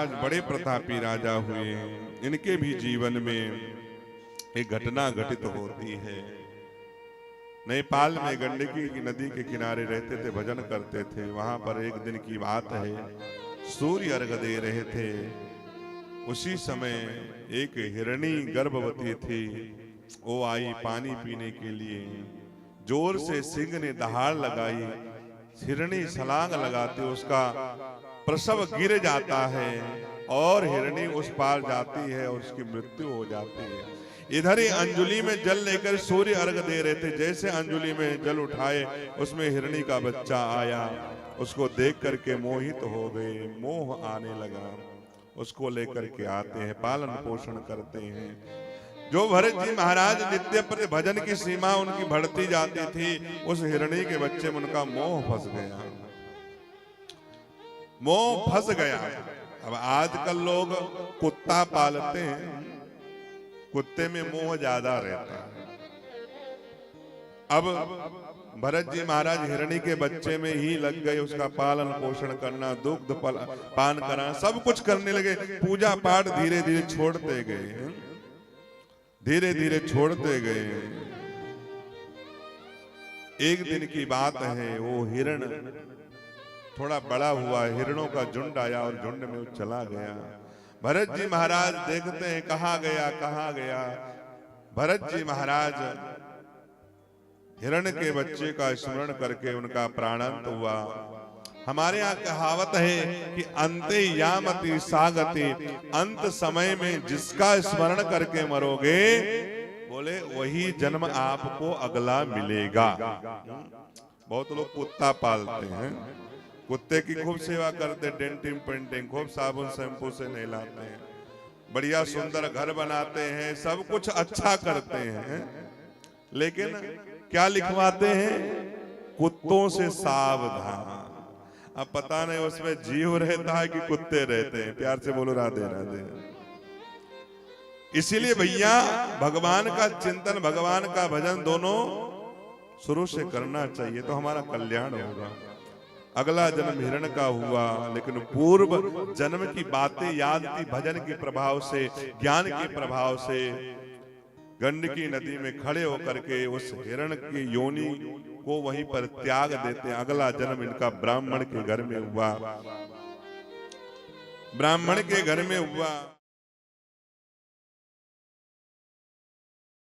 महाराज बड़े प्रतापी राजा हुए। इनके भी जीवन में एक घटना घटित होती है। नेपाल में गंडकी की नदी के किनारे रहते थे, भजन करते थे। वहां पर एक दिन की बात है, सूर्य अर्घ दे रहे थे। उसी समय एक हिरणी गर्भवती थी, वो आई पानी पीने के लिए। जोर से सिंह ने दहाड़ लगाई, हिरणी छलांग लगाती, उसका प्रसव गिर जाता है और हिरणी उस पार जाती है और उसकी मृत्यु हो जाती है। इधर ही अंजुलि में जल लेकर सूर्य अर्घ दे रहे थे। जैसे अंजुलि में जल उठाए, उसमें हिरणी का बच्चा आया। उसको देख करके मोहित हो गए, मोह आने लगा। उसको लेकर के आते हैं, पालन पोषण करते हैं। जो भरत जी महाराज नित्य प्रति भजन की सीमा उनकी बढ़ती जाती थी, उस हिरणी के बच्चे में उनका मोह फंस गया, मोह फंस गया। अब आजकल लोग कुत्ता पालते हैं, कुत्ते में मोह ज्यादा रहता है। अब भरत जी महाराज हिरणी के बच्चे में ही लग गए, उसका पालन पोषण करना, दुग्ध पान कराना, सब कुछ करने लगे। पूजा पाठ धीरे धीरे छोड़ते गए, धीरे धीरे छोड़ते गए। एक दिन की बात है, वो हिरण थोड़ा बड़ा हुआ, हिरणों का झुंड आया और झुंड में वो चला गया। भरत जी महाराज देखते हैं, कहाँ गया कहाँ गया। भरत जी महाराज हिरण के बच्चे का स्मरण करके उनका प्राणांत हुआ। हमारे यहाँ कहावत है कि अंते यामति सागति, अंत समय में जिसका स्मरण करके मरोगे, बोले वही जन्म आपको अगला मिलेगा। बहुत लोग कुत्ता पालते हैं, कुत्ते की खूब सेवा करते, डेंटिंग पेंटिंग, खूब साबुन शैम्पू से नहलाते हैं, बढ़िया सुंदर घर बनाते हैं, सब कुछ अच्छा करते हैं, लेकिन क्या लिखवाते हैं? कुत्तों से सावधान। अब पता नहीं उसमें जीव रहता है कि कुत्ते रहते हैं। प्यार से बोलो राधे राधे। इसीलिए भैया भगवान का चिंतन, भगवान का भजन दोनों शुरू से करना चाहिए, तो हमारा कल्याण होगा। अगला जन्म हिरण का हुआ, लेकिन पूर्व जन्म की बातें याद थी। भजन के प्रभाव से, ज्ञान के प्रभाव से गंडकी नदी में खड़े होकर के उस हिरण की योनि को वहीं पर त्याग देते हैं। अगला जन्म इनका ब्राह्मण के घर में हुआ, ब्राह्मण के घर में हुआ।